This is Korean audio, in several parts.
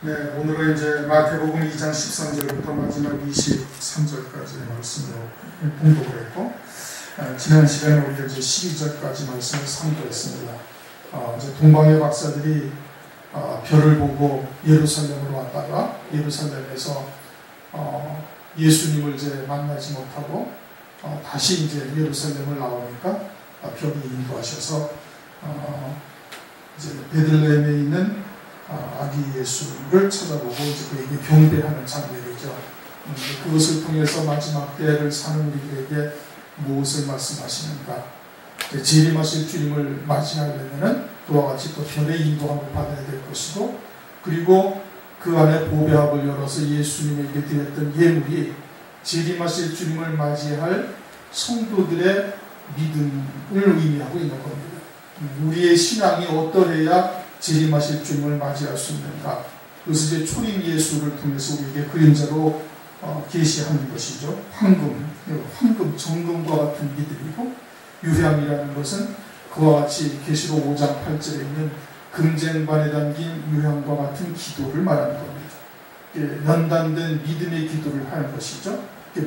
네, 오늘은 이제 마태복음 2장 13절부터 마지막 23절까지 말씀으로 봉독을 했고, 지난 시간에 우리가 이제 12절까지 말씀을 상고했습니다. 이제 동방의 박사들이 별을 보고 예루살렘으로 왔다가 예루살렘에서 예수님을 이제 만나지 못하고 다시 이제 예루살렘을 나오니까 별이 인도하셔서 이제 베들레헴에 있는 아기 예수를 찾아보고 이제 그에게 경배하는 장면이죠. 그것을 통해서 마지막 때를 사는 우리에게 무엇을 말씀하시는가? 재림하실 주님을 맞이하려면 그와 같이 또 별의 인도함을 받아야 될 것이고, 그리고 그 안에 보배합을 열어서 예수님에게 드렸던 예물이 재림하실 주님을 맞이할 성도들의 믿음을 의미하고 있는 겁니다. 우리의 신앙이 어떠해야 재림하실 주님을 맞이할 수 있는가? 그것을 이제 초림 예수를 통해서 우리에게 그림자로 계시하는 것이죠. 황금, 정금과 같은 믿음이고, 유향이라는 것은 그와 같이 계시록 5장 8절에 있는 금쟁반에 담긴 유향과 같은 기도를 말하는 겁니다. 연단된 믿음의 기도를 하는 것이죠.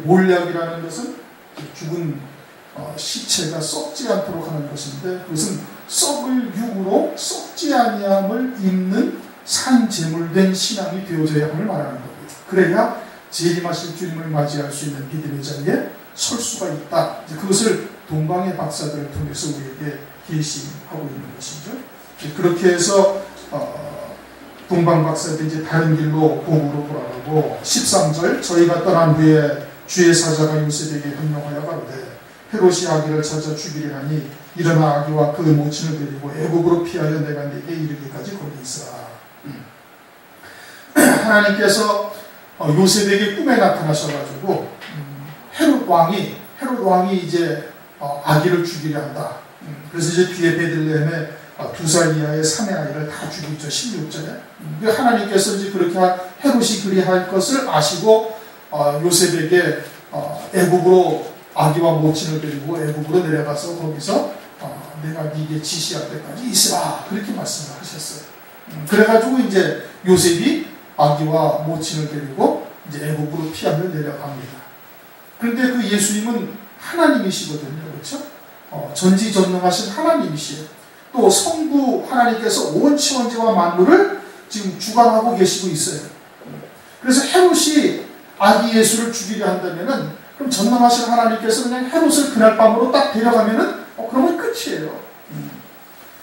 몰약이라는 것은 죽은 시체가 썩지 않도록 하는 것인데, 그것은 썩을 육으로 썩지 아니함을 입는 산재물된 신앙이 되어져야 함을 말하는 겁니다. 그래야 재림하실 주님을 맞이할 수 있는 믿음의 자리에 설 수가 있다. 그것을 동방의 박사들을 통해서 우리에게 계시하고 있는 것이죠. 그렇게 해서 동방 박사들이 이제 다른 길로 고국으로 돌아가고, 13절, 저희가 떠난 후에 주의 사자가 요셉에게 명령하여 가로되 헤롯이 아기를 찾아 죽이려 하니 일어나 아기와 그 모친을 데리고 애국으로 피하여 내가 네게 이르기까지 거기 있으라. 하나님께서 요셉에게 꿈에 나타나셔가지고 헤롯 왕이 이제 아기를 죽이려 한다. 그래서 이제 뒤에 베들레헴에 2살 이하의 3의 아이를 다 죽이죠. 16절에. 하나님께서 이제 그렇게 헤롯이 그리할 것을 아시고 요셉에게 애국으로 아기와 모친을 데리고 애국으로 내려가서 거기서 내가 네게 지시할 때까지 있으라, 그렇게 말씀을 하셨어요. 그래가지고 이제 요셉이 아기와 모친을 데리고 이제 애국으로 피하며 내려갑니다. 그런데 그 예수님은 하나님이시거든요, 그렇죠? 전지전능하신 하나님이시에요. 또 성부 하나님께서 온 천지와 만물을 지금 주관하고 계시고 있어요. 그래서 헤롯이 아기 예수를 죽이려 한다면은, 그럼 전능하신 하나님께서 그냥 헤롯을 그날 밤으로 딱 데려가면은 그러면 끝이에요.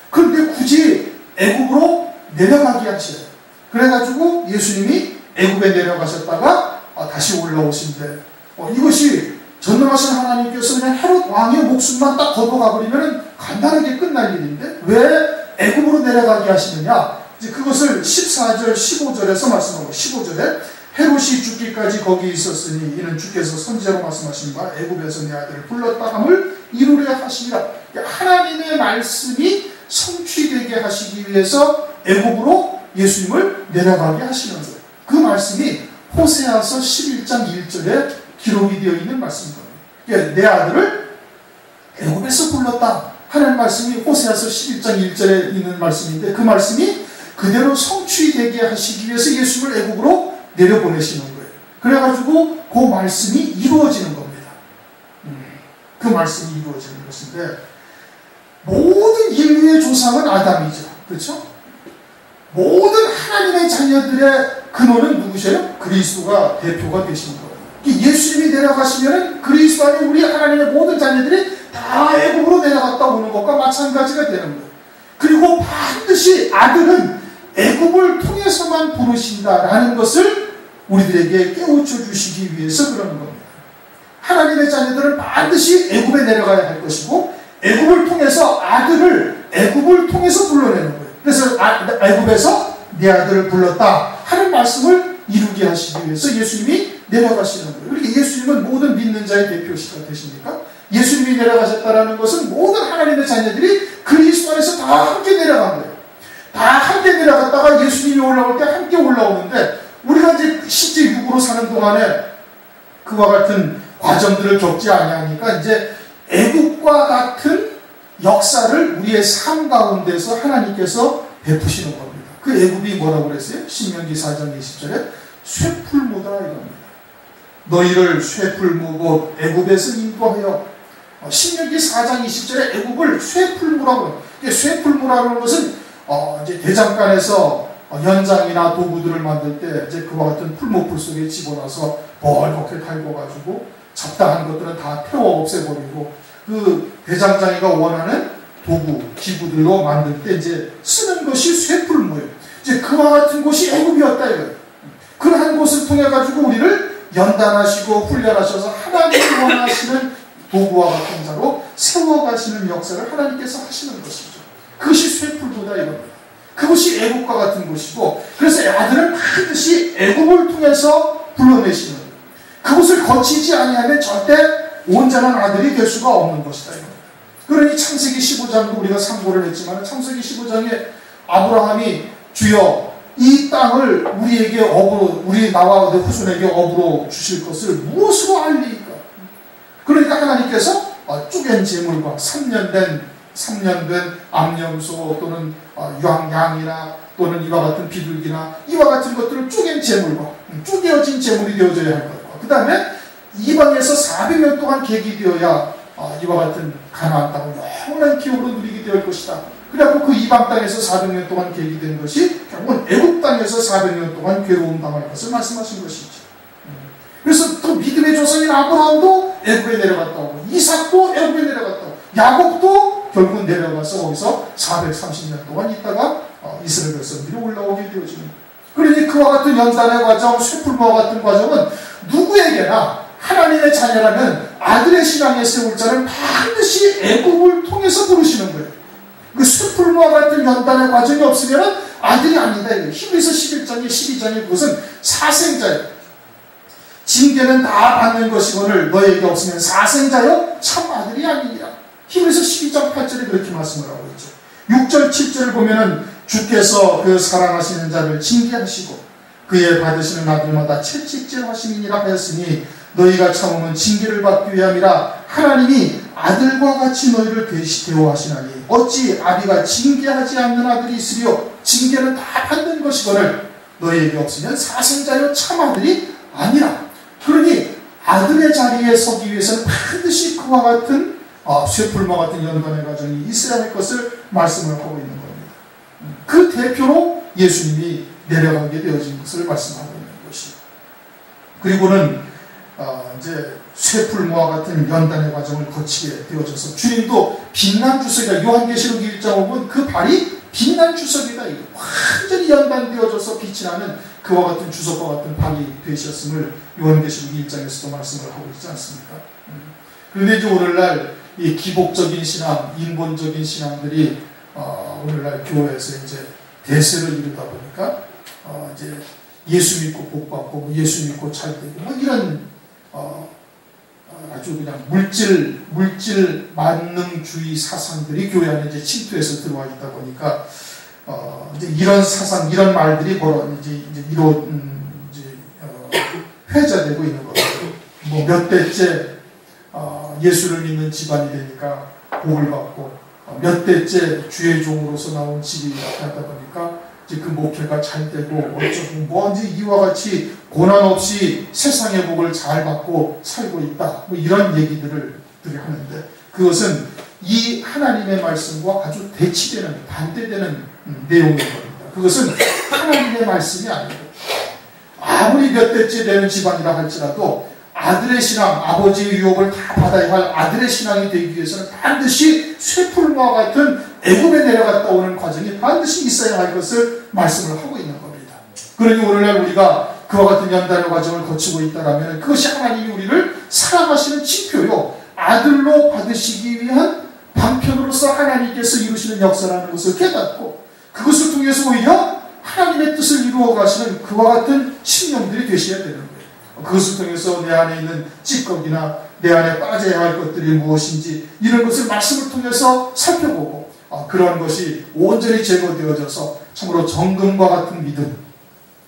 그런데 굳이 애국으로 내려가게 하셔요. 그래가지고 예수님이 애국에 내려가셨다가 다시 올라오신데, 이것이 전능하신 하나님께서 그냥 헤롯 왕의 목숨만 딱 걷어가버리면 간단하게 끝날 일인데 왜 애국으로 내려가게 하시느냐? 이제 그것을 14절, 15절에서 말씀하고, 15절에 헤롯이 죽기까지 거기 있었으니 이는 주께서 선지자로 말씀하신 바 애굽에서 내 아들을 불렀다 함을 이루려 하시니라. 하나님의 말씀이 성취되게 하시기 위해서 애굽으로 예수님을 내려가게 하시는 거예요. 그 말씀이 호세아서 11장 1절에 기록이 되어 있는 말씀입니다. 내 아들을 애굽에서 불렀다 하는 말씀이 호세아서 11장 1절에 있는 말씀인데, 그 말씀이 그대로 성취되게 하시기 위해서 예수님을 애굽으로 내려보내시는 거예요. 그래가지고 그 말씀이 이루어지는 겁니다. 그 말씀이 이루어지는 것인데, 모든 인류의 조상은 아담이죠. 그렇죠? 모든 하나님의 자녀들의 근원은 누구세요? 그리스도가 대표가 되시는 거예요. 예수님이 내려가시면 그리스도 안에 우리 하나님의 모든 자녀들이 다 애국으로 내려갔다 오는 것과 마찬가지가 되는 거예요. 그리고 반드시 아들은 애국을 통해서만 부르신다라는 것을 우리들에게 깨우쳐 주시기 위해서 그러는 겁니다. 하나님의 자녀들은 반드시 애국에 내려가야 할 것이고, 애국을 통해서 아들을 애국을 통해서 불러내는 거예요. 그래서 애국에서 내 아들을 불렀다 하는 말씀을 이루게 하시기 위해서 예수님이 내려가시는 거예요. 그러니까 예수님은 모든 믿는 자의 대표시가 되십니까? 예수님이 내려가셨다는 것은 모든 하나님의 자녀들이 그리스도 안에서 다 함께 내려간 거예요. 다 함께 내려갔다가 예수님이 올라올 때 함께 올라오는데, 우리가 이제 실제 육으로 사는 동안에 그와 같은 과정들을 겪지 아니하니까 이제 애국과 같은 역사를 우리의 삶 가운데서 하나님께서 베푸시는 겁니다. 그 애굽이 뭐라고 그랬어요? 신명기 4장 20절에 쇠풀무다 이겁니다. 너희를 쇠풀무 곧 애굽에서 인도하여 신명기 4장 20절에 애굽을 쇠풀무라고 해요. 쇠풀무라는 것은 이제 대장간에서 연장이나 도구들을 만들 때 이제 그와 같은 풀무풀 속에 집어넣어서 벌겋게 달궈가지고 잡다한 것들은 다 태워 없애버리고 그 대장장이가 원하는 도구, 기구들로 만들 때 이제 쓰는 것이 쇠풀무예요. 이제 그와 같은 곳이 애굽이었다 이거예요. 그러한 곳을 통해 가지고 우리를 연단하시고 훈련하셔서 하나님이 원하시는 도구와 같은 자로 세워가시는 역사를 하나님께서 하시는 것이죠. 그것이 쇠풀무다 이겁니다. 그것이 애굽과 같은 곳이고, 그래서 아들은 반드시 애굽을 통해서 불러내시는 거예요. 그곳을 거치지 아니하면 절대 온전한 아들이 될 수가 없는 것이다 이겁니다. 그러니 창세기 15장도 우리가 참고를 했지만 창세기 15장에 아브라함이 주여 이 땅을 우리에게 업으로, 우리 나와 후손에게 업으로 주실 것을 무엇으로 알리까? 그러니까 하나님께서 쪼갠 재물과 3년 된 암염소 또는 양이나 또는 이와 같은 비둘기나 이와 같은 것들을 쪼갠 재물과 쪼개어진 재물이 되어져야 할 것과 그 다음에 이방에서 400년 동안 객이 되어야 이와 같은 가나안 땅을 영원한 기업으로 누리게 될 것이다. 그래갖고 그 이방 땅에서 400년 동안 객이 된 것이 결국은 애굽 땅에서 400년 동안 괴로움 당할 것을 말씀하신 것이죠. 그래서 그 믿음의 조상인 아브라함도 애굽에 내려갔다 오고 이삭도 애굽에 내려갔다 오고 야곱도 결국은 내려가서 거기서 430년 동안 있다가 이스라엘 백성들이 올라오게 되어지는 거예요. 그러니 그와 같은 연단의 과정, 쇠풀무와 같은 과정은 누구에게나 하나님의 자녀라면 아들의 신앙에 세울 자는 반드시 애굽을 통해서 부르시는 거예요. 그 쇠풀무와 같은 연단의 과정이 없으면 아들이 아니다. 히브리서 11장에 12장에 그것은 사생자예요. 징계는 다 받는 것이거늘 너에게 없으면 사생자여 참 아들이 아니니라. 히브리서 12장 8절에 그렇게 말씀을 하고 있죠. 6절 7절을 보면은 주께서 그 사랑하시는 자를 징계하시고 그의 받으시는 아들마다 채찍질 하심이니라 하였으니 너희가 참으면 징계를 받기 위함이라. 하나님이 아들과 같이 너희를 대우하시나니 어찌 아비가 징계하지 않는 아들이 있으리요. 징계는 다 받는 것이거늘 너희에게 없으면 사생자여 참 아들이 아니라. 그러니 아들의 자리에 서기 위해서는 반드시 그와 같은 쇠풀무와 같은 연단의 과정이 있어야 할 것을 말씀을 하고 있는 겁니다. 그 대표로 예수님이 내려가게 되어진 것을 말씀하고 있는 것이요. 그리고는 이제 쇠풀무와 같은 연단의 과정을 거치게 되어져서 주님도 빛난 주석이다. 요한계시록 1장 보면 그 발이 빛난 주석이다. 완전히 연단되어져서 빛이 나는 그와 같은 주석과 같은 발이 되셨음을 요한계시록 1장에서도 말씀을 하고 있지 않습니까? 그런데 이제 오늘날 이 기복적인 신앙, 인본적인 신앙들이 오늘날 교회에서 이제 대세를 이루다 보니까 이제 예수 믿고 복 받고 예수 믿고 잘 되고 뭐 이런 아주 그냥 물질 만능주의 사상들이 교회 안에 이제 침투해서 들어와 있다 보니까 이제 이런 사상, 이런 말들이 회자되고 있는 거죠. 뭐 몇 대째 예수를 믿는 집안이 되니까 복을 받고 몇 대째 주의 종으로서 나온 집이 하다 보니까 이제 그 목회가 잘 되고 어쩌고 뭔지 이와 같이 고난 없이 세상의 복을 잘 받고 살고 있다. 뭐 이런 얘기들을 하는데 그것은 이 하나님의 말씀과 아주 대치되는 반대되는 내용인 겁니다. 그것은 하나님의 말씀이 아니고 아무리 몇 대째 되는 집안이라 할지라도 아들의 신앙, 아버지의 유업을 다 받아야 할 아들의 신앙이 되기 위해서는 반드시 쇠풀무와 같은 애굽에 내려갔다 오는 과정이 반드시 있어야 할 것을 말씀을 하고 있는 겁니다. 그러니 오늘날 우리가 그와 같은 연단의 과정을 거치고 있다면 그것이 하나님이 우리를 사랑하시는 지표요 아들로 받으시기 위한 방편으로서 하나님께서 이루시는 역사라는 것을 깨닫고 그것을 통해서 오히려 하나님의 뜻을 이루어 가시는 그와 같은 신령들이 되셔야 되는 거예요. 그것을 통해서 내 안에 있는 찌꺼기나 내 안에 빠져야 할 것들이 무엇인지 이런 것을 말씀을 통해서 살펴보고 그러한 것이 온전히 제거되어져서 참으로 정금과 같은 믿음,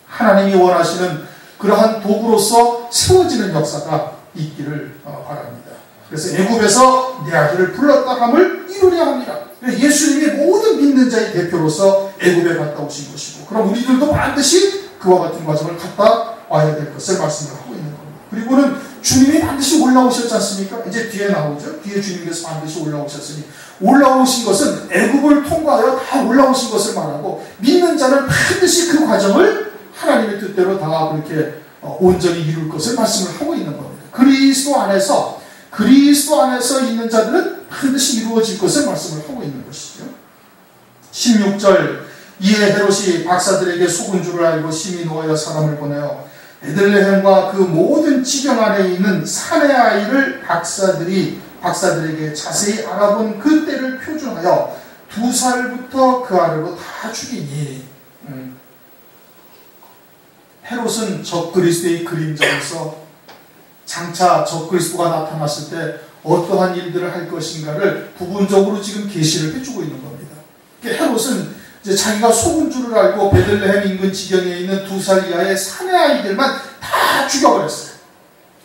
하나님이 원하시는 그러한 도구로서 세워지는 역사가 있기를 바랍니다. 그래서 애굽에서 내 아들을 불렀다 함을 이루려 합니다. 예수님이 모든 믿는 자의 대표로서 애굽에 갔다 오신 것이고, 그럼 우리들도 반드시 그와 같은 과정을 갔다 와야 될 것을 말씀을 하고 있는 겁니다. 그리고는 주님이 반드시 올라오셨지 않습니까? 이제 뒤에 나오죠. 뒤에 주님께서 반드시 올라오셨으니, 올라오신 것은 애굽을 통과하여 다 올라오신 것을 말하고, 믿는 자는 반드시 그 과정을 하나님의 뜻대로 다 그렇게 온전히 이룰 것을 말씀을 하고 있는 겁니다. 그리스도 안에서 있는 자들은 반드시 이루어질 것을 말씀을 하고 있는 것이죠. 16절, 이에 헤롯이 박사들에게 속은 줄을 알고 심히 노하여 사람을 보내어 베들레헴과 그 모든 지경 안에 있는 사내 아이를 박사들에게 자세히 알아본 그 때를 표준하여 2살부터 그 아래로 다 죽이니. 헤롯은 적그리스도의 그림자로서 장차 적그리스도가 나타났을 때 어떠한 일들을 할 것인가를 부분적으로 지금 계시를 해주고 있는 겁니다. 헤롯은 이제 자기가 속은 줄을 알고 베들레헴 인근 지경에 있는 2살 이하의 사내 아이들만 다 죽여버렸어요.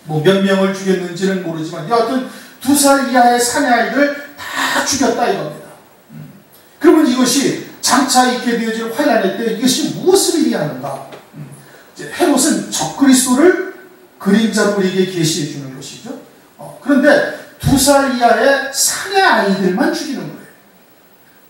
뭐 몇 명을 죽였는지는 모르지만 여하튼 2살 이하의 사내 아이들을 다 죽였다 이겁니다. 그러면 이것이 장차 있게 되어질 환란의 때 이것이 무엇을 의미하는가? 헤롯은 적그리스도를 그림자로 우리에게 계시해 주는 것이죠. 그런데 2살 이하의 사내 아이들만 죽이는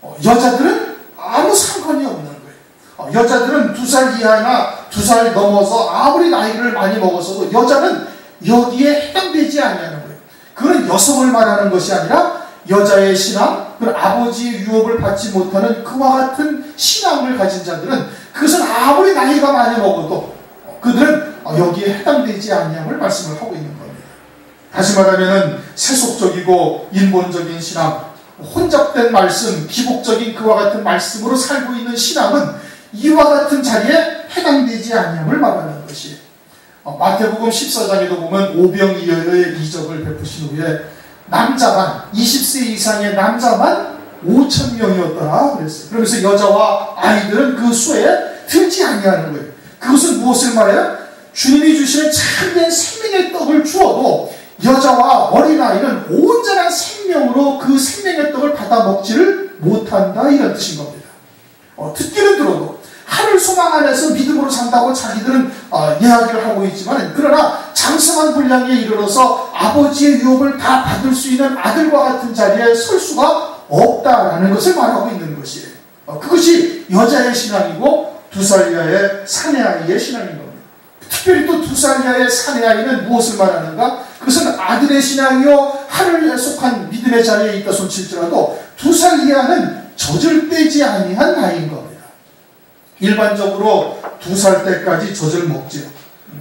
거예요. 여자들은 아무 상관이 없는 거예요. 여자들은 2살 이하나 2살 넘어서 아무리 나이를 많이 먹었어도 여자는 여기에 해당되지 아니하는 거예요. 그건 여성을 말하는 것이 아니라 여자의 신앙, 그런 아버지의 유업을 받지 못하는 그와 같은 신앙을 가진 자들은 그것은 아무리 나이가 많이 먹어도 그들은 여기에 해당되지 아니함을 말씀을 하고 있는 겁니다. 다시 말하면 세속적이고 인본적인 신앙, 혼잡된 말씀, 기복적인 그와 같은 말씀으로 살고 있는 신앙은 이와 같은 자리에 해당되지 아니함을 말하는 것이에요. 마태복음 14장에도 보면 오병이어의 이적을 베푸신 후에 남자만 20세 이상의 남자만 5,000명이었더라 그랬어요. 그러면서 여자와 아이들은 그 수에 들지 아니하는 거예요. 그것은 무엇을 말해요? 주님이 주시는 참된 생명의 떡을 주어도 여자와 어린아이는 온전한 생명으로 그 생명의 떡을 받아 먹지를 못한다 이런 뜻인 겁니다. 듣기는 들어도 하늘 소망 안에서 믿음으로 산다고 자기들은 이야기를 하고 있지만, 그러나 장성한 분량에 이르러서 아버지의 유업을 다 받을 수 있는 아들과 같은 자리에 설 수가 없다라는 것을 말하고 있는 것이에요. 그것이 여자의 신앙이고 2살 이하의 사내아이의 신앙인 겁니다. 특별히 또 2살 이하의 사내아이는 무엇을 말하는가? 그것은 아들의 신앙이요 하늘에 속한 믿음의 자리에 있다 손칠지라도 2살 이하는 젖을 떼지 아니한 나이인 겁니다. 일반적으로 2살 때까지 젖을 먹지요.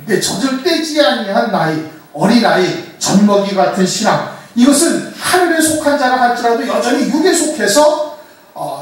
근데 젖을 떼지 아니한 나이, 어린아이, 젖먹이 같은 신앙, 이것은 하늘에 속한 자라 할지라도 여전히 육에 속해서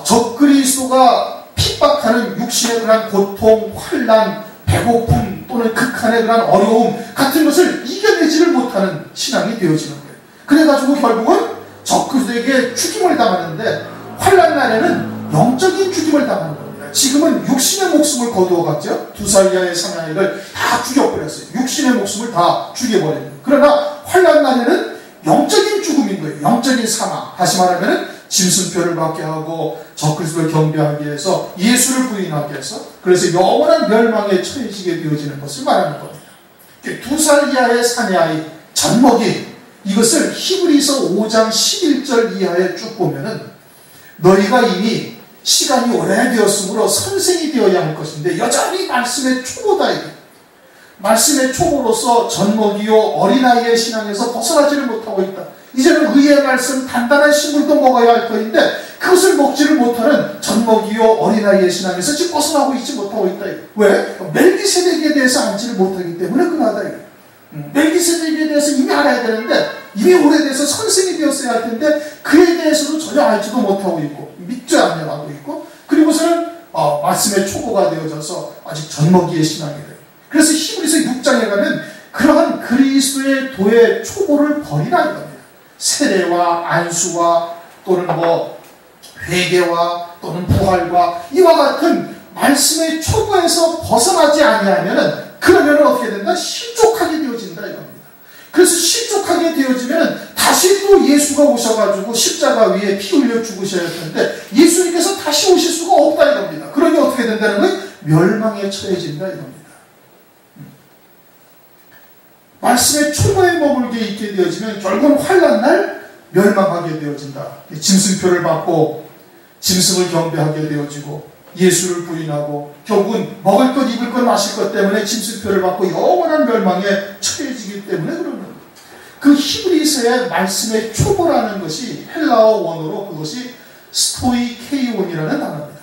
적그리스도가 핍박하는 육신의 그런 고통, 환난, 배고픔 또는 극한의 그런 어려움 같은 것을 이겨내지를 못하는 신앙이 되어지는 거예요. 그래가지고 결국은 적그리스도에게 죽임을 당하는데, 환난 날에는 영적인 죽임을 당하는 겁니다. 지금은 육신의 목숨을 거두어갔죠. 2살 이하의 사내아이를 다 죽여버렸어요. 육신의 목숨을 다 죽여버립니다. 그러나 환난 날에는 영적인 죽음인 거예요. 영적인 사망. 다시 말하면 짐승표를 받게 하고 적그리스도를 경배하기 위해서 예수를 부인하기 위해서, 그래서 영원한 멸망에 처해지게 되어지는 것을 말하는 겁니다. 2살 이하의 사내아이, 젖먹이, 이것을 히브리서 5장 11절 이하에 쭉 보면은 너희가 이미 시간이 오래되었으므로 선생이 되어야 할 것인데 여전히 말씀의 초보다. 말씀의 초보로서 젖먹이요 어린아이의 신앙에서 벗어나지를 못하고 있다. 이제는 의의 말씀, 단단한 식물도 먹어야 할 터인데 그것을 먹지를 못하는 젖먹이요 어린아이의 신앙에서 지금 벗어나고 있지 못하고 있다. 왜? 멜기세덱에 대해서 알지를 못하기 때문에 그러하다. 멜기세덱에 대해서 이미 알아야 되는데 이미 오래돼서 선생이 되었어야 할 텐데 그에 대해서도 전혀 알지도 못하고 있고 믿지 않냐고 있고, 그리고서는 말씀의 초보가 되어져서 아직 젖먹이의 신앙이 돼요. 그래서 히브리서 6장에 가면 그러한 그리스도의 도의 초보를 버리라는 겁니다. 세례와 안수와 또는 회개와 또는 부활과 이와 같은 말씀의 초보에서 벗어나지 아니하면은 그러면 어떻게 된다? 실족하게 되어진다 이겁니다. 그래서 실족하게 되어지면 다시 또 예수가 오셔가지고 십자가 위에 피 흘려 죽으셔야 했는데 예수님께서 다시 오실 수가 없다 이겁니다. 그러니 어떻게 된다는 거예요? 멸망에 처해진다 이겁니다. 말씀의 초보에 머물게 있게 되어지면 결국은 환난 날 멸망하게 되어진다. 짐승표를 받고 짐승을 경배하게 되어지고 예수를 부인하고 결국은 먹을 것, 입을 것, 마실 것 때문에 짐승표를 받고 영원한 멸망에 처해지기 때문에 그런 겁니다. 그 히브리서의 말씀의 초보라는 것이 헬라어 원어로 그것이 스토이케이온이라는 단어입니다.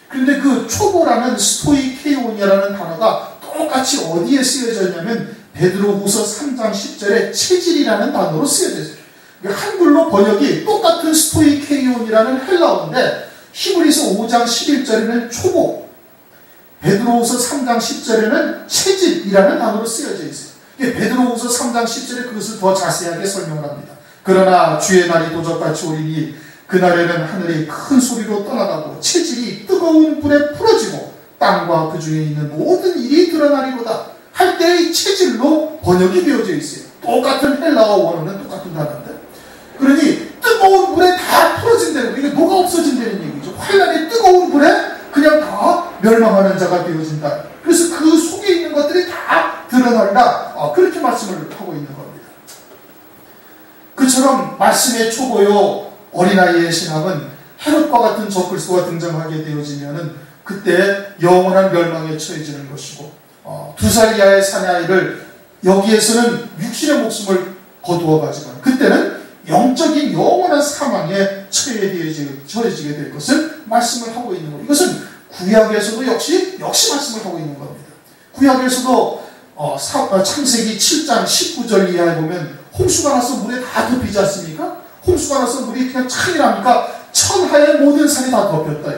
그런데 그 초보라는 스토이케이온이라는 단어가 똑같이 어디에 쓰여져 있냐면 베드로후서 3장 10절에 체질이라는 단어로 쓰여져 있어요. 한글로 번역이 똑같은 스토이케이온이라는 헬라어인데 히브리서 5장 11절에는 초보, 베드로후서 3장 10절에는 체질이라는 단어로 쓰여져 있어요. 베드로후서 3장 10절에 그것을 더 자세하게 설명을 합니다. 그러나 주의 날이 도적같이 오리니 그날에는 하늘이 큰 소리로 떠나가고 체질이 뜨거운 불에 풀어지고 땅과 그 중에 있는 모든 일이 드러나리로다 할 때의 체질로 번역이 되어져 있어요. 똑같은 헬라어 원어는 똑같은 단어인데 그러니 뜨거운 불에 다 풀어진다는 거예요. 이게 뭐가 없어진다는 얘기죠. 환란의 뜨거운 불에 그냥 다 멸망하는 자가 되어진다. 그래서 그 속에 있는 것들이 다 드러난다. 그렇게 말씀을 하고 있는 겁니다. 그처럼 말씀의 초보요 어린아이의 신앙은 헤롯과 같은 적그리스도가 등장하게 되어지면은 그때 영원한 멸망에 처해지는 것이고 2살 이하의 사내아이를 여기에서는 육신의 목숨을 거두어가지만 그때는 영적인 영원한 사망에 처해지게 될 것을 말씀을 하고 있는 겁니다. 이것은 구약에서도 역시 말씀을 하고 있는 겁니다. 구약에서도 창세기 7장 19절 이하에 보면 홍수가 나서 물에 다 덮이지 않습니까? 홍수가 나서 물이 그냥 창이 나니까 천하의 모든 산이 다 덮였다.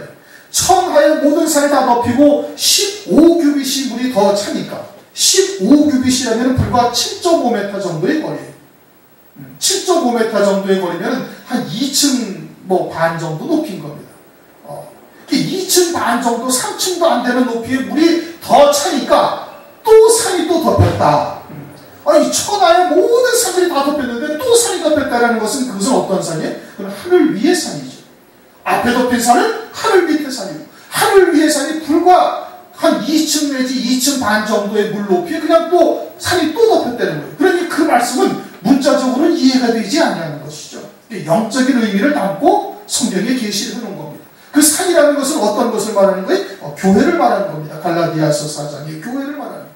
천하의 모든 산이 다 덮이고 15규빗이 물이 더 차니까 15규빗이라면 불과 7.5m 정도의 거리예요. 7.5m 정도의 거리면 한 2층 반 정도 높이인 겁니다. 2층 반 정도, 3층도 안 되는 높이의 물이 더 차니까 또 산이 또 덮였다. 아니 천하의 모든 산들이 다 덮였는데 또 산이 덮였다는 것은 그것은 어떤 산이에요? 그건 하늘 위의 산이죠. 앞에 덮인 산은 하늘 밑의 산이고 하늘 위의 산이 불과 한 2층 내지 2층 반 정도의 물 높이에 그냥 또 산이 또 덮였다는 거예요. 그러니 그 말씀은 문자적으로는 이해가 되지 않는 것이죠. 영적인 의미를 담고 성경에 계시를 해놓은 겁니다. 그 산이라는 것은 어떤 것을 말하는 거예요? 교회를 말하는 겁니다. 갈라디아서 4장의 교회를 말하는 거예요.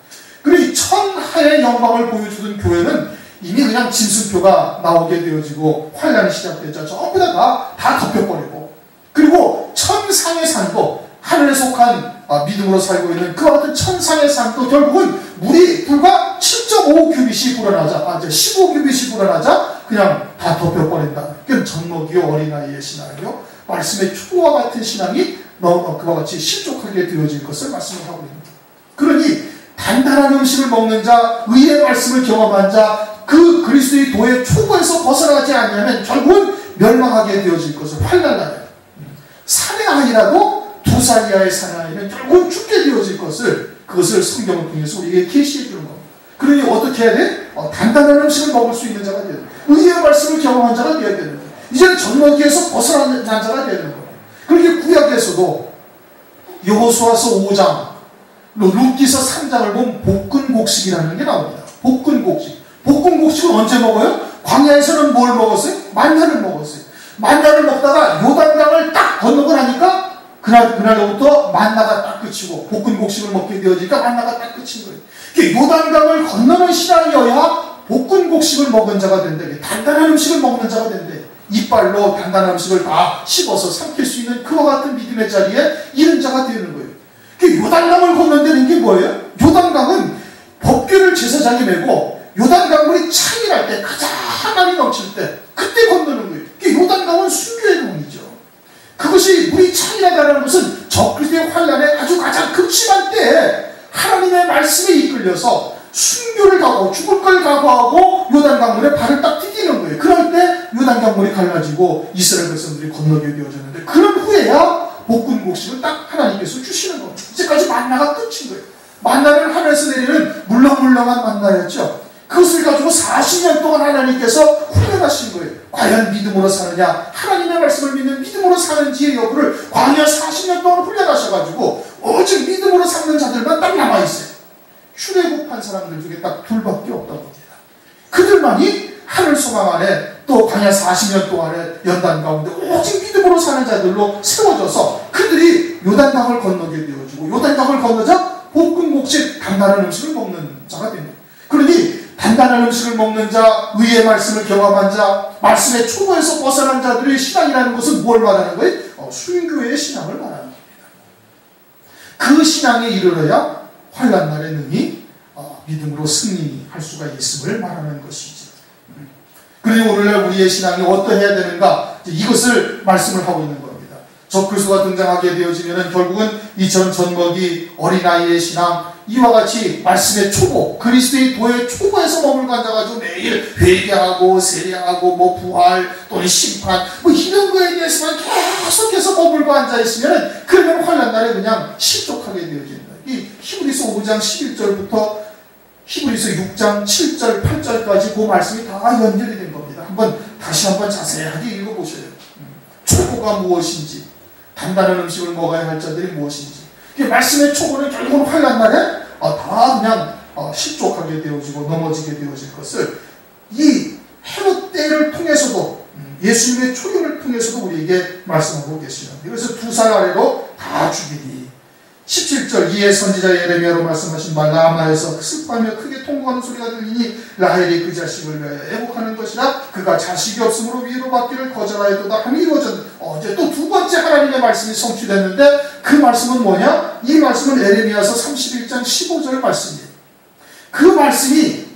그리고 천하의 영광을 보여주던 교회는 이미 그냥 짐승표가 나오게 되어지고 환란이 시작됐죠. 전부 다 덮여버리고 그리고 천상의 산도 하늘에 속한 믿음으로 살고 있는 그와 같은 천상의 산도 결국은 물이 불과 7.5규빗이 불어나자 15규빗이 불어나자 그냥 다 덮여버린다. 그건 젖먹이요 어린아이의 신앙이요 말씀의 초보와 같은 신앙이 그와 같이 실족하게 되어질 것을 말씀을 하고 있는 거예요. 그러니 단단한 음식을 먹는 자, 의의 말씀을 경험한 자, 그 그리스도의 도의 초보에서 벗어나지 않으면 결국은 멸망하게 되어질 것을 환난하여 산의 아이라도 2살 이하의 산의 아이는 결국은 죽게 되어질 것을 그것을 성경을 통해서 우리에게 계시해 주는 겁니다. 그러니 어떻게 해야 돼? 단단한 음식을 먹을 수 있는 자가 되야 돼. 의의 말씀을 경험한 자가 되어야 되는 거예요. 이제는 젖먹이에서 벗어난 자가 되는 거예요. 그렇게 구약에서도 여호수아서 5장 룻기서 3장을 보면 볶은곡식이라는 게 나옵니다. 볶은곡식. 볶은곡식은 언제 먹어요? 광야에서는 뭘 먹었어요? 만나를 먹었어요. 만나를 먹다가 요단강을 딱 건너고 나니까 그날부터 만나가 딱 그치고 볶은곡식을 먹게 되어지니까 만나가 딱 그친 거예요. 요단강을 건너는 신앙이어야 볶은곡식을 먹은 자가 된다. 단단한 음식을 먹는 자가 된다. 이빨로 단단한 음식을 다 씹어서 삼킬 수 있는 그와 같은 믿음의 자리에 이른 자가 되는 거예요. 요단강을 건넌다는 게 뭐예요? 요단강은 법궤를 제사장이 메고 요단강물이 창이 날 때 가장 많이 넘칠 때 그때 건너는 거예요. 요단강은 순교의 강이죠. 그것이 물이 창이 나다는 것은 적그리스도의 환란에 아주 가장 극심한 때에 하나님의 말씀에 이끌려서 순교를 각오하고 죽을 걸 각오하고 요단강물에 발을 딱 디디는 거예요. 그럴 때 요단강물이 갈라지고 이스라엘 백성들이 건너게 되어졌는데 그런 후에야 볶은곡식을 딱 하나님께서 주시는 겁니다. 이제까지 만나가 끝인 거예요. 만나는 하늘에서 내리는 물렁물렁한 만나였죠. 그것을 가지고 40년 동안 하나님께서 훈련하신 거예요. 과연 믿음으로 사느냐, 하나님의 말씀을 믿는 믿음으로 사는지의 여부를 광야 40년 동안 훈련하셔가지고 오직 믿음으로 사는 자들만 딱 남아있어요. 출애굽한 사람들 중에 딱 둘밖에 없다고 합니다. 그들만이 하늘 소망 안에 또 광야 40년 동안의 연단 가운데 오직 믿음으로 사는 자들로 세워져서 그들이 요단강을 건너게 되어지고, 요단강을 건너자 볶음곡식 단단한 음식을 먹는 자가 됩니다. 그러니 단단한 음식을 먹는 자, 의의 말씀을 경험한 자, 말씀의 초보에서 벗어난 자들의 신앙이라는 것은 뭘 말하는 거예요? 수인교회의 신앙을 말하는 겁니다. 그 신앙에 이르러야 환난날에 능히 믿음으로 승리할 수가 있음을 말하는 것이죠. 그리고 오늘날 우리의 신앙이 어떠해야 되는가, 이것을 말씀을 하고 있는 겁니다. 적그리스도가 등장하게 되어지면 결국은 이전 젖먹이 어린아이의 신앙, 이와 같이 말씀의 초보, 그리스도의 도의 초보에서 머물고 앉아가지고 매일 회개하고 세례하고 뭐 부활 또는 심판 뭐 이런 거에 대해서만 계속해서 머물고 앉아있으면 그러면 환난날에 그냥 실족하게 되어집니다. 이 히브리서 5장 11절부터 히브리서 6장 7절 8절까지 그 말씀이 다 연결이 된 겁니다. 다시 한번 자세하게 읽어보셔요. 초보가 무엇인지, 단단한 음식을 먹어야 할 자들이 무엇인지. 말씀의 초보는 결국은 환난날에 다 그냥 실족하게 되어지고 넘어지게 되어질 것을 이 헤롯 때를 통해서도, 예수님의 초림을 통해서도 우리에게 말씀하고 계시는데, 그래서 2살 아래로 다 죽이니 17절 이에 선지자 예레미야로 말씀하신 바 라마에서 슬퍼하며 크게 통곡하는 소리가 들리니 라헬이 그 자식을 위하여 애곡하는 것이라 그가 자식이 없으므로 위로 받기를 거절하였도다 함이 이루어졌다. 이제 또 두 번째 하나님의 말씀이 성취됐는데 그 말씀은 뭐냐? 이 말씀은 예레미야서 31장 15절 말씀이에요. 그 말씀이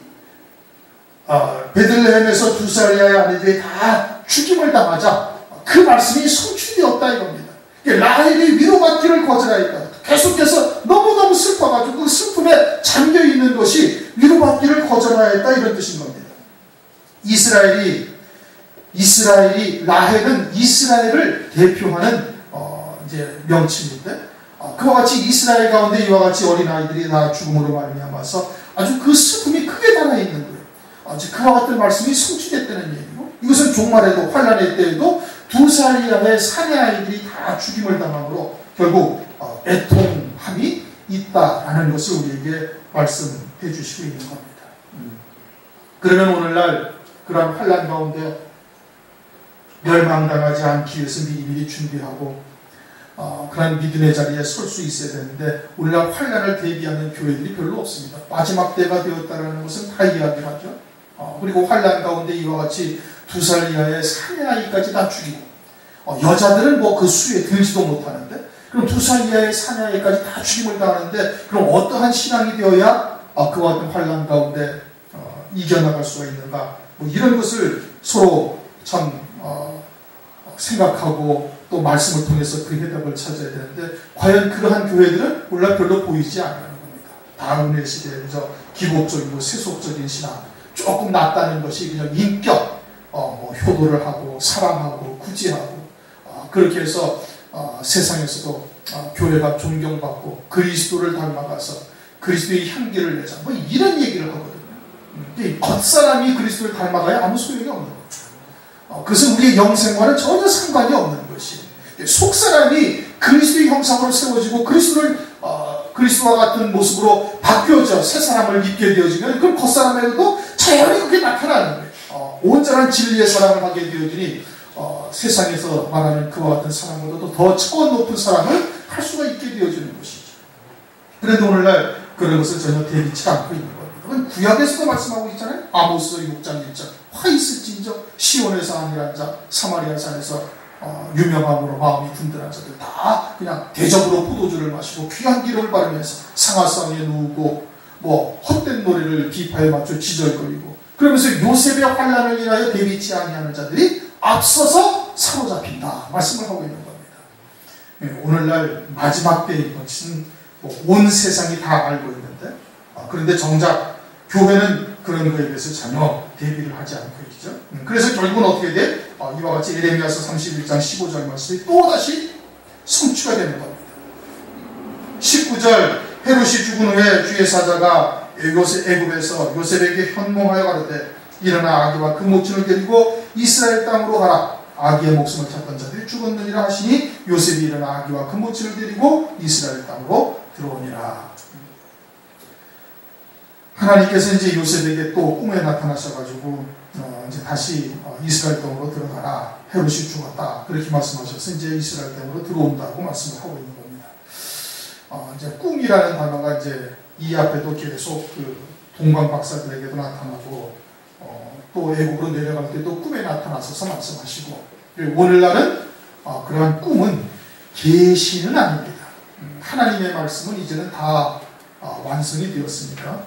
베들레헴에서 2살 이하의 아이들이 다 죽임을 당하자 그 말씀이 성취되었다 이겁니다. 라헬이 위로받기를 거절하였다. 계속해서 너무너무 슬퍼가지고 그 슬픔에 잠겨있는 것이 위로받기를 거절하였다 이런 뜻인 겁니다. 라헬은 이스라엘을 대표하는 이제 명칭인데, 그와 같이 이스라엘 가운데 이와 같이 어린아이들이 다 죽음으로 말미암아서 아주 그 슬픔이 크게 달아있는 거예요. 그와 같은 말씀이 성취됐다는 얘기고, 이것은 종말에도 환난의 때에도 2살 이하의 사내아이들이 다 죽임을 당함으로 결국 애통함이 있다라는 것을 우리에게 말씀해 주시고 있는 겁니다. 그러면 오늘날 그러한 환난 가운데 멸망당하지 않기 위해서 미리미리 준비하고 그런 믿음의 자리에 설 수 있어야 되는데, 오늘날 환난을 대비하는 교회들이 별로 없습니다. 마지막 때가 되었다는 것은 다 이야기를 하죠. 그리고 환난 가운데 이와 같이 2살 이하의 사내아이까지 다 죽이고, 여자들은 뭐 그 수에 들지도 못하는데, 그럼 2살 이하의 사내아이까지 다 죽임을 당하는데, 그럼 어떠한 신앙이 되어야 그와 같은 환난 가운데 이겨나갈 수가 있는가? 뭐 이런 것을 서로 참 생각하고 또 말씀을 통해서 그 해답을 찾아야 되는데, 과연 그러한 교회들은 몰라 별로 보이지 않는 겁니다. 다음 은혜 시대에서 기복적이고 세속적인 신앙, 조금 낫다는 것이 그냥 인격, 효도를 하고 사랑하고 구제하고 그렇게 해서 세상에서도 교회가 존경받고 그리스도를 닮아가서 그리스도의 향기를 내자, 뭐 이런 얘기를 하거든요. 겉사람이 그리스도를 닮아가야 아무 소용이 없는 거죠. 그것은 우리의 영생과는 전혀 상관이 없는 것이, 속사람이 그리스도의 형상으로 세워지고 그리스도와 같은 모습으로 바뀌어져 새 사람을 입게 되어지면, 그럼 겉사람에게도 자연히 그렇게 나타나는 거예요. 온전한 진리의 사랑을 하게 되어지니 세상에서 말하는 그와 같은 사랑보다도 더 차원 높은 사랑을 할 수가 있게 되어지는 것이죠. 그런데 오늘날 그런 것을 전혀 대비치 않고 있는 겁니다. 그건 구약에서도 말씀하고 있잖아요. 아모스 6장 1절 화 있을진저 시온에서 안일한 자 사마리아 산에서 유명함으로 마음이 든든한 자들 다 그냥 대접으로 포도주를 마시고 귀한 기름을 바르면서 상하상에 누우고 뭐 헛된 노래를 비파에 맞춰 지절거리고, 그러면서 요셉의 환난을 인하여 대비치 아니하는 자들이 앞서서 사로잡힌다 말씀을 하고 있는 겁니다. 오늘날 마지막 때인 것은 온 세상이 다 알고 있는데, 그런데 정작 교회는 그런 것에 대해서 전혀 대비를 하지 않고 있죠. 그래서 결국은 어떻게 돼? 이와 같이 예레미야서 31장 15절 말씀이 또다시 성취가 되는 겁니다. 19절 헤롯이 죽은 후에 주의 사자가 애굽에서 요셉에게 현몽하여 가로되 일어나 아기와 그 모친을 데리고 이스라엘 땅으로 가라. 아기의 목숨을 찾던 자들이 죽었느니라 하시니 요셉이 일어나 아기와 그 모친을 데리고 이스라엘 땅으로 들어오니라. 하나님께서 이제 요셉에게 또 꿈에 나타나셔가지고 이제 다시 이스라엘 땅으로 들어가라. 헤롯이 죽었다. 그렇게 말씀하셔서 이제 이스라엘 땅으로 들어온다고 말씀을 하고 있는 겁니다. 이제 꿈이라는 단어가 이제 이 앞에도 계속 그 동방 박사들에게도 나타나고 또 애국으로 내려갈 때도 꿈에 나타나셔서 말씀하시고, 오늘날은 그러한 꿈은 계시는 아닙니다. 하나님의 말씀은 이제는 다 완성이 되었으니까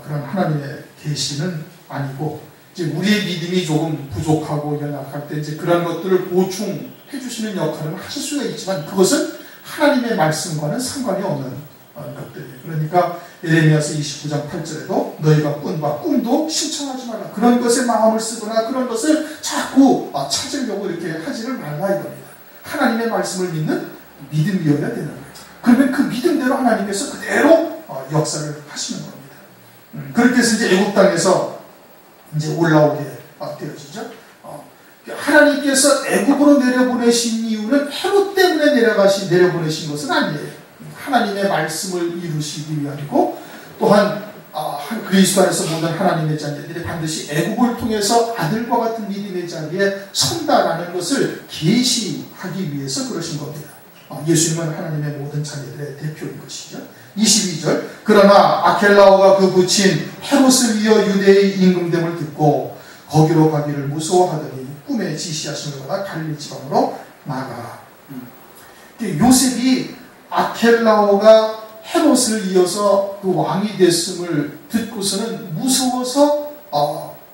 그런 하나님의 계시는 아니고, 이제 우리의 믿음이 조금 부족하고 연약할 때 이제 그런 것들을 보충해 주시는 역할을 하실 수가 있지만 그것은 하나님의 말씀과는 상관이 없는 것들이에요. 그러니까 예레미야서 29장 8절에도 너희가 꾼바 꿈도 신청하지 말라. 그런 것에 마음을 쓰거나 그런 것을 자꾸 찾으려고 이렇게 하지를 말라 이겁니다. 하나님의 말씀을 믿는 믿음이어야 되는 거예요. 그러면 그 믿음대로 하나님께서 그대로 역사를 하시는 겁니다. 그렇게 해서 이제 애국 땅에서 이제 올라오게 되어지죠. 하나님께서 애국으로 내려보내신 이유는 헤롯 때문에 내려보내신 것은 아니에요. 하나님의 말씀을 이루시기 위함이고, 또한 그리스도 안에서 모든 하나님의 자녀들이 반드시 애국을 통해서 아들과 같은 믿음의 자리에 선다라는 것을 계시하기 위해서 그러신 겁니다. 예수님은 하나님의 모든 자녀들의 대표인 것이죠. 22절 그러나 아켈라오가 그 부친 헤롯을 위하여 유대의 임금됨을 듣고 거기로 가기를 무서워하더니 꿈에 지시하심을 받아 갈릴리 지방으로 나가. 요셉이 아켈라오가 헤롯을 이어서 그 왕이 됐음을 듣고서는 무서워서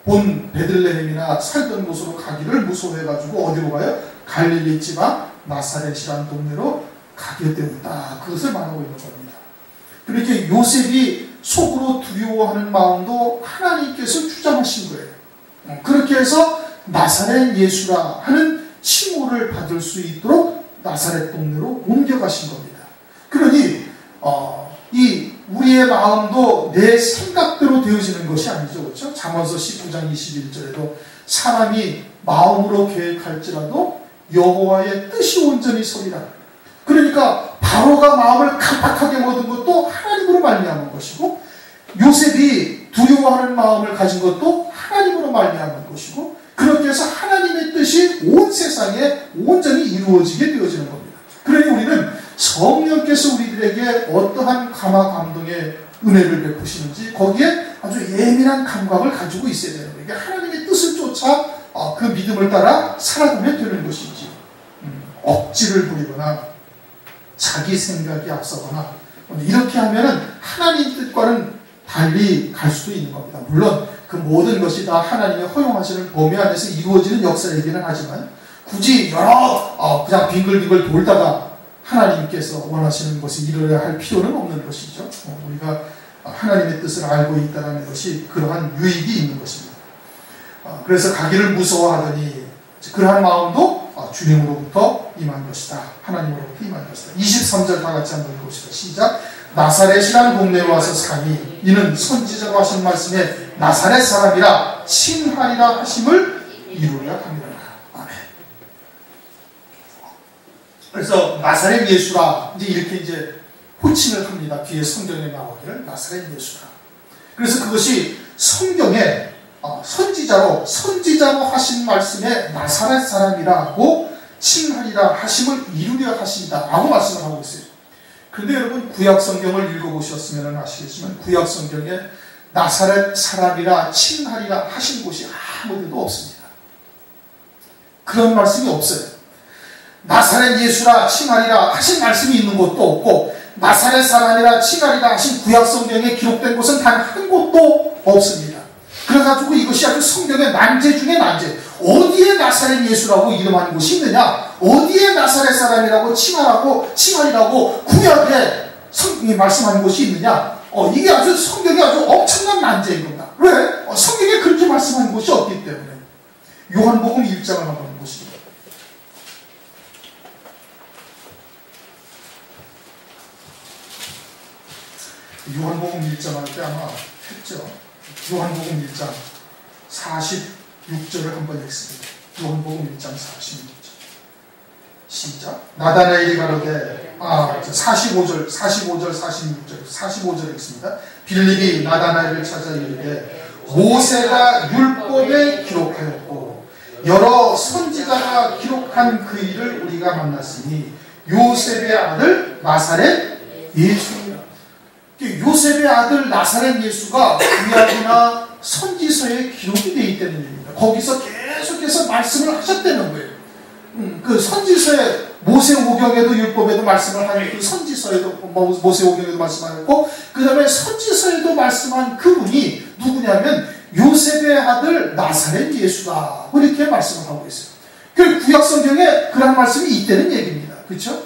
본 베들레헴이나 살던 곳으로 가기를 무서워해가지고 어디로 가요? 갈릴리 지방 나사렛이라는 동네로 가게 되었다. 그것을 말하고 있는 겁니다. 그렇게 요셉이 속으로 두려워하는 마음도 하나님께서 주장하신 거예요. 그렇게 해서 나사렛 예수라 하는 칭호를 받을 수 있도록 나사렛 동네로 옮겨가신 겁니다. 그러니 이 우리의 마음도 내 생각대로 되어지는 것이 아니죠. 그렇죠? 잠언서 19장 21절에도 사람이 마음으로 계획할지라도 여호와의 뜻이 온전히 서리라. 그러니까 바로가 마음을 강팍하게 모든 것도 하나님으로 말미암은 것이고, 요셉이 두려워하는 마음을 가진 것도 하나님으로 말미암은 것이고, 그렇게 해서 하나님의 뜻이 온 세상에 온전히 이루어지게 되어지는 겁니다. 그러니 우리는 성령께서 우리들에게 어떠한 감화 감동의 은혜를 베푸시는지 거기에 아주 예민한 감각을 가지고 있어야 되는 거예요. 하나님의 뜻을 쫓아 그 믿음을 따라 살아가면 되는 것이지, 억지를 부리거나 자기 생각이 앞서거나 이렇게 하면은 하나님 뜻과는 달리 갈 수도 있는 겁니다. 물론 그 모든 것이 다 하나님의 허용하시는 범위 안에서 이루어지는 역사이기는 하지만 굳이 여러 그냥 빙글빙글 돌다가 하나님께서 원하시는 것이 이루어야 할 필요는 없는 것이죠. 우리가 하나님의 뜻을 알고 있다는 것이 그러한 유익이 있는 것입니다. 그래서 가기를 무서워하더니 그러한 마음도 주님으로부터 임한 것이다. 하나님으로부터 임한 것이다. 23절 다 같이 한번 읽읍시다. 시작. 나사렛이라는 동네에 와서 사니 이는 선지자로 하신 말씀에 나사렛 사람이라 칭하리라 하심을 이루려 함이라. 아멘. 그래서 나사렛 예수라 이렇게 이제 호칭을 합니다. 뒤에 성경에 나오기를 나사렛 예수라. 그래서 그것이 성경에 선지자로 하신 말씀에 나사렛 사람이라고 칭하리라 하심을 이루려 하신다 라고 말씀을 하고 있어요. 그런데 여러분 구약 성경을 읽어보셨으면 아시겠지만 구약 성경에 나사렛 사람이라 칭하리라 하신 곳이 아무데도 없습니다. 그런 말씀이 없어요. 나사렛 예수라 칭하리라 하신 말씀이 있는 곳도 없고, 나사렛 사람이라 칭하리라 하신 구약 성경에 기록된 곳은 단 한 곳도 없습니다. 그래가지고 이것이 아주 성경의 난제 중에 난제. 어디에 나사렛 예수라고 이름하는 곳이 있느냐? 어디에 나사렛 사람이라고 칭하리라고 구약에 성경이 말씀하는 곳이 있느냐? 이게 아주 성경이 아주 엄청난 난제인 겁니다. 왜? 성경에 그렇게 말씀하는 곳이 없기 때문에. 요한복음 1장을 한번 보시죠. 요한복음 1장 할 때 아마 했죠. 요한복음 1장 46절을 한번 읽습니다. 요한복음 1장 46절. 시작. 나다나엘이 가로되 45절 46절 읽습니다. 빌립이 나다나엘을 찾아 이르되 모세가 율법에 기록하였고 여러 선지자가 기록한 그 일을 우리가 만났으니 요셉의 아들 나사렛 예수니라. 요셉의 아들 나사렛 예수가 구약이나 선지서에 기록이 되어 있다는 얘기입니다. 거기서 계속해서 말씀을 하셨다는 거예요. 그 선지서에 모세오경에도 율법에도 말씀을 하는 그 선지서에도 모세오경에도 말씀하셨고 그 다음에 선지서에도 말씀한 그분이 누구냐면 요셉의 아들 나사렛 예수다 이렇게 말씀을 하고 있어요. 그 구약 성경에 그런 말씀이 있다는 얘기입니다. 그렇죠?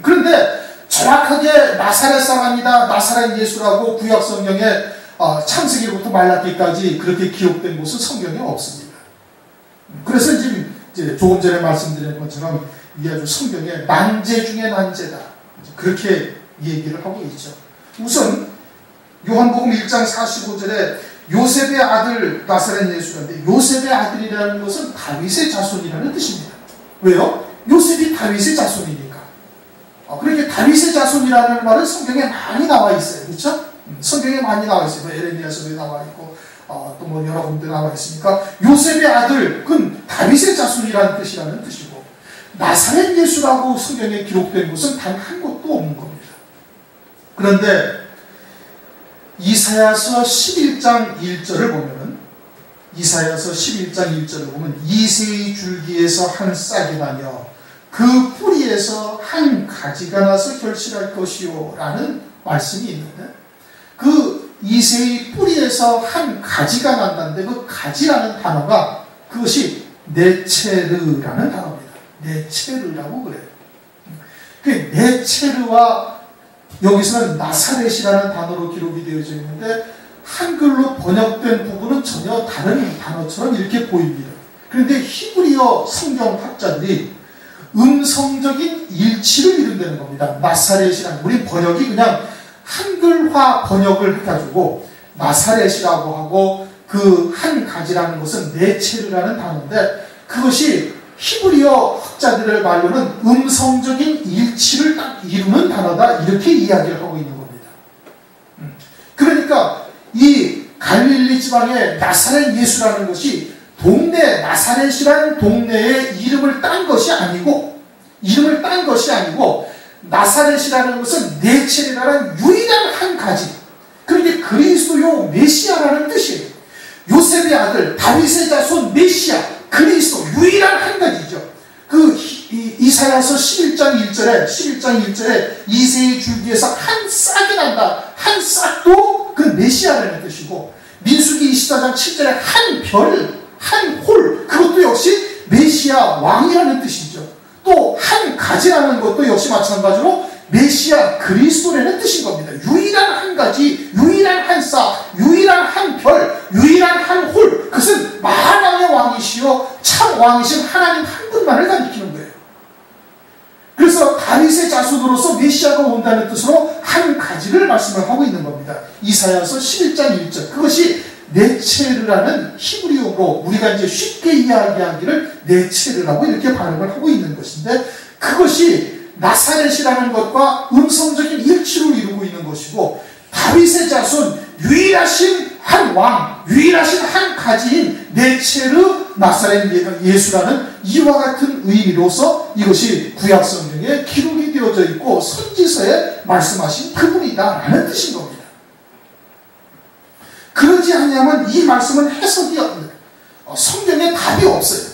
그런데 정확하게 나사렛 사람이다 나사렛 예수라고 구약 성경에 창세기부터 말라기까지 그렇게 기록된 곳은 성경에 없습니다. 그래서 이제 조금 전에 말씀드린 것처럼 이 아주 성경의 난제 중에 난제다 그렇게 얘기를 하고 있죠. 우선 요한복음 1장 45절에 요셉의 아들 나사렛 예수인데 요셉의 아들이라는 것은 다윗의 자손이라는 뜻입니다. 왜요? 요셉이 다윗의 자손이니까. 그렇게 다윗의 자손이라는 말은 성경에 많이 나와 있어요. 그렇죠? 성경에 많이 나와 있어요. 에레미야서에 나와 있고 또 뭐 여러 군데 나와 있으니까 요셉의 아들 그건 다윗의 자손이라는 뜻이라는 뜻이고 나사렛 예수라고 성경에 기록된 곳은 단 한 곳도 없는 겁니다. 그런데 이사야서 11장 1절을 보면은 이사야서 11장 1절을 보면 이새의 줄기에서 한 싹이 나며 그 뿌리에서 한 가지가 나서 결실할 것이요 라는 말씀이 있는데 그 이새의 뿌리에서 한 가지가 난다는데 그 가지라는 단어가 그것이 네체르라는 단어입니다. 네체르라고 그래요. 그 네체르와 여기서는 나사렛이라는 단어로 기록이 되어져 있는데 한글로 번역된 부분은 전혀 다른 단어처럼 이렇게 보입니다. 그런데 히브리어 성경학자들이 음성적인 일치를 이룬다는 겁니다. 나사렛이라는 우리 번역이 그냥 한글화 번역을 해가지고 나사렛이라고 하고 그 한 가지라는 것은 네체르라는 단어인데 그것이 히브리어 학자들의 말로는 음성적인 일치를 딱 이루는 단어다 이렇게 이야기를 하고 있는 겁니다. 그러니까 이 갈릴리 지방의 나사렛 예수라는 것이 동네 나사렛이라는 동네의 이름을 딴 것이 아니고 나사렛이라는 것은 네체르라는 유일한 한 가지 그런데 그리스도요 메시아라는 뜻이에요. 요셉의 아들 다윗의 자손 메시아 그리스도 유일한 한 가지죠. 그 이사야서 11장 1절에 이새의 줄기에서 한 싹이 난다. 한 싹도 그 메시아라는 뜻이고 민수기 24장 7절에 한 별, 한 홀 그것도 역시 메시아 왕이라는 뜻이죠. 또 한 가지라는 것도 역시 마찬가지로 메시아 그리스도라는 뜻인 겁니다. 유일한 한 가지, 유일한 한 싹, 유일한 한 별, 유일한 한 홀 그것은 만왕의 왕이시요 참 왕이신 하나님 한 분만을 가리키는 거예요. 그래서 다윗의 자손으로서 메시아가 온다는 뜻으로 한 가지를 말씀을 하고 있는 겁니다. 이사야서 11장 1절 그것이 네체르라는 히브리어로 우리가 이제 쉽게 이야기하기를 네체르라고 이렇게 발음을 하고 있는 것인데 그것이 나사렛이라는 것과 음성적인 일치를 이루고 있는 것이고 다윗의 자손 유일하신 한 왕, 유일하신 한 가지인 네체르 나사렛 예수라는 이와 같은 의미로서 이것이 구약 성경에 기록이 되어져 있고 선지서에 말씀하신 그분이다라는 뜻인 겁니다. 그러지 아니하면 이 말씀은 해석이 없는 성경에 답이 없어요.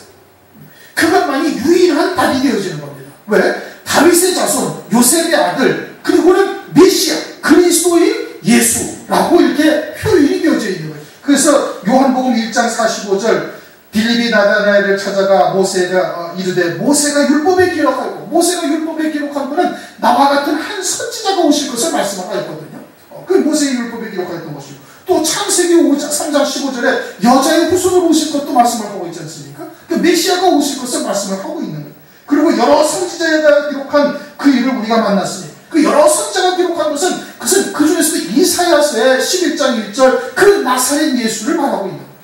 그것만이 유일한 답이 되어지는 겁니다. 왜? 다윗의 자손, 요셉의 아들, 그리고는 메시아, 그리스도인 예수라고 이렇게 표현이 되어져 있는 거예요. 그래서 요한복음 1장 45절 빌립이 나다나엘을 찾아가 모세가 이르되 모세가 율법에 기록하고 모세가 율법에 기록한 것은 나와 같은 한 선지자가 오실 것을 말씀을 하였거든요. 그 모세의 율법에 기록하였던 것이고 또 창세기 3장 15절에 여자의 후손으로 오실 것도 말씀을 하고 있지 않습니까? 그 메시아가 오실 것을 말씀을 하고 있는 거예요. 그리고 여러 선지자가 기록한 그 일을 우리가 만났으니 그 여러 선자가 기록한 것은 그것은 그 중에서도 이사야서의 11장 1절 그 나사렛 예수를 말하고 있는 거예요.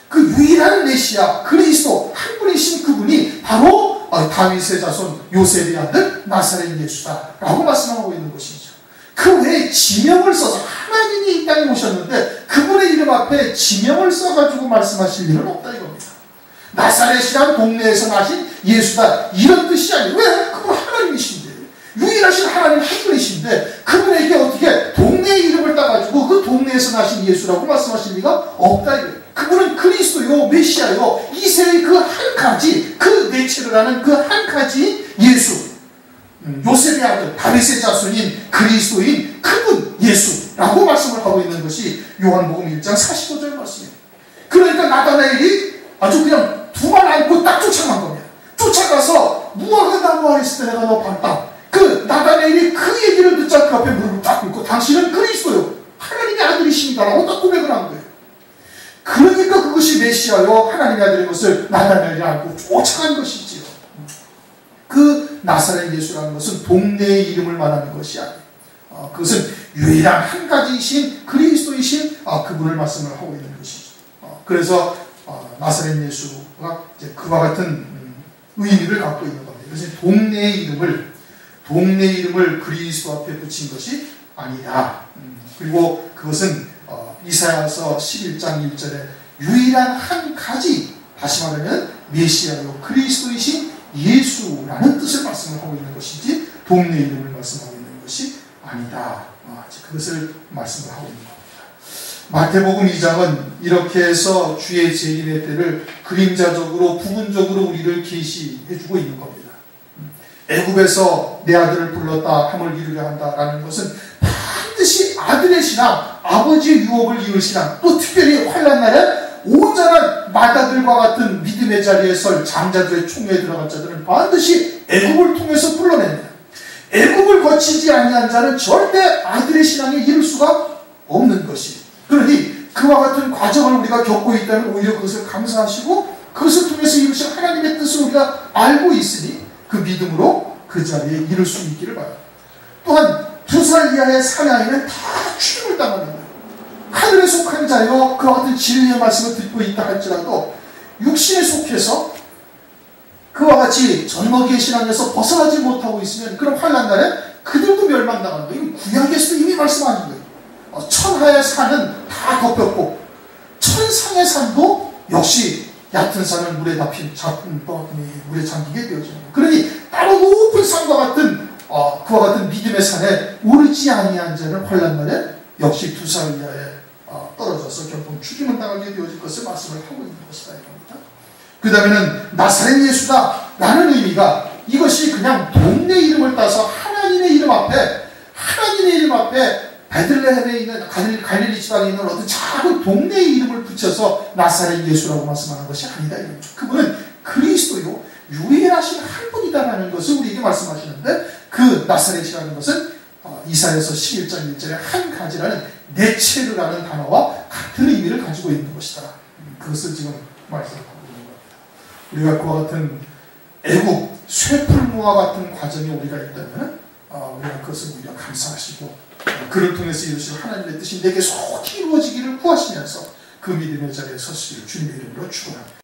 그 유일한 메시아 그리스도 한 분이신 그분이 바로 다윗의 자손 요셉의 아들 나사렛 예수다라고 말씀하고 있는 것이죠. 그 외에 지명을 써서 하나님이 이 땅에 오셨는데 그분의 이름 앞에 지명을 써가지고 말씀하실 일은 없다 이겁니다. 나사렛이란 동네에서 나신 예수다 이런 뜻이 아니에요. 왜? 그분 하나님이신데 유일하신 하나님 한 분이신데 그분에게 어떻게 동네의 이름을 따가지고 그 동네에서 나신 예수라고 말씀하실 리가 없다 이거예요. 그분은 그리스도요 메시아요 이세의 그 한 가지 그 내체라는 그 한 가지인 예수 요셉의 아들 다윗의 자손인 그리스도인 그분 예수라고 말씀을 하고 있는 것이 요한복음 1장 45절 말씀입니다. 그러니까 나다나엘이 아주 그냥 두 말 안고 딱 쫓아간 겁니다. 쫓아가서 무화과 나무 아래 있을 때 내가 너 봤다. 그 나다나엘이 그 얘기를 듣자 그 앞에 무릎을 딱 꿇고 당신은 그리스도요 하나님의 아들이십니다라고 딱 고백을 한 거예요. 그러니까 그것이 메시아요 하나님의 아들인 것을 나다나엘이 알고 쫓아간 것이지요. 그 나사렛 예수라는 것은 동네의 이름을 말하는 것이 아니에요. 그것은 유일한 한 가지이신 그리스도이신 그분을 말씀을 하고 있는 것이죠. 그래서 나사렛 예수가 이제 그와 같은 의미를 갖고 있는 겁니다. 그래서 동네의 이름을 그리스도 앞에 붙인 것이 아니다. 그리고 그것은 이사야서 11장 1절에 유일한 한 가지 다시 말하면 메시아요 그리스도이신 예수라는 뜻을 말씀을 하고 있는 것이지 동네 이름을 말씀하고 있는 것이 아니다. 그것을 말씀을 하고 있는 겁니다. 마태복음 2장은 이렇게 해서 주의 재림의 때를 그림자적으로 부분적으로 우리를 계시해주고 있는 겁니다. 애굽에서 내 아들을 불렀다 함을 이루려 한다라는 것은 반드시 아들의 신앙 아버지의 유업을 이을 신앙 또 특별히 환난 날에 온전한 마다들과 같은 믿음의 자리에 설 장자들의 총회에 들어간 자들은 반드시 애굽을 통해서 불러냅니다. 애굽을 거치지 아니한 자는 절대 아들의 신앙에 이를 수가 없는 것이. 그러니 그와 같은 과정을 우리가 겪고 있다면 오히려 그것을 감사하시고 그것을 통해서 이루신 하나님의 뜻을 우리가 알고 있으니 그 믿음으로 그 자리에 이를 수 있기를 바랍니다. 또한 2살 이하의 사내아이는 다 죽임을 당하는 거예요. 하늘에 속한 자여 그와 같은 진리의 말씀을 듣고 있다 할지라도 육신에 속해서 그와 같이 젖먹이의 신앙에서 벗어나지 못하고 있으면 그런 환난 날에 그들도 멸망당하는 거예요. 구약에서도 이미 말씀하신 거예요. 천하의 산은 다 덮였고 천상의 산도 역시 얕은 산은 물에 잡힌 물에 잠기게 되어지는 거예요. 그러니 따로 높은 산과 같은 그와 같은 믿음의 산에 오르지 아니한 자는 환난 날에 역시 2살 이하에 떨어져서 결국 죽임을 당하게 되어질 것을 말씀을 하고 있는 것이다 이겁니다. 그 다음에는 나사렛 예수다 라는 의미가 이것이 그냥 동네 이름을 따서 하나님의 이름 앞에 베들레헴에 있는 갈릴리 지방에 있는 어떤 작은 동네의 이름을 붙여서 나사렛 예수라고 말씀하는 것이 아니다 이겁니다. 그분은 그리스도요 유일하신 한 분이다라는 것을 우리에게 말씀하시는데 그 나사렛이라는 것은 이사야서 11장 1절에 한 가지라는 네체르라는 단어와 같은 의미를 가지고 있는 것이다. 그것을 지금 말씀하고 있는 겁니다. 우리가 그와 같은 애국 쇠풀무와 같은 과정에 우리가 있다면 우리가 그것을 오히려 감사하시고 그를 통해서 이루실 하나님의 뜻이 내게 속히 이루어지기를 구하시면서 그 믿음의 자리에 서시길 주님의 이름으로 축원합니다.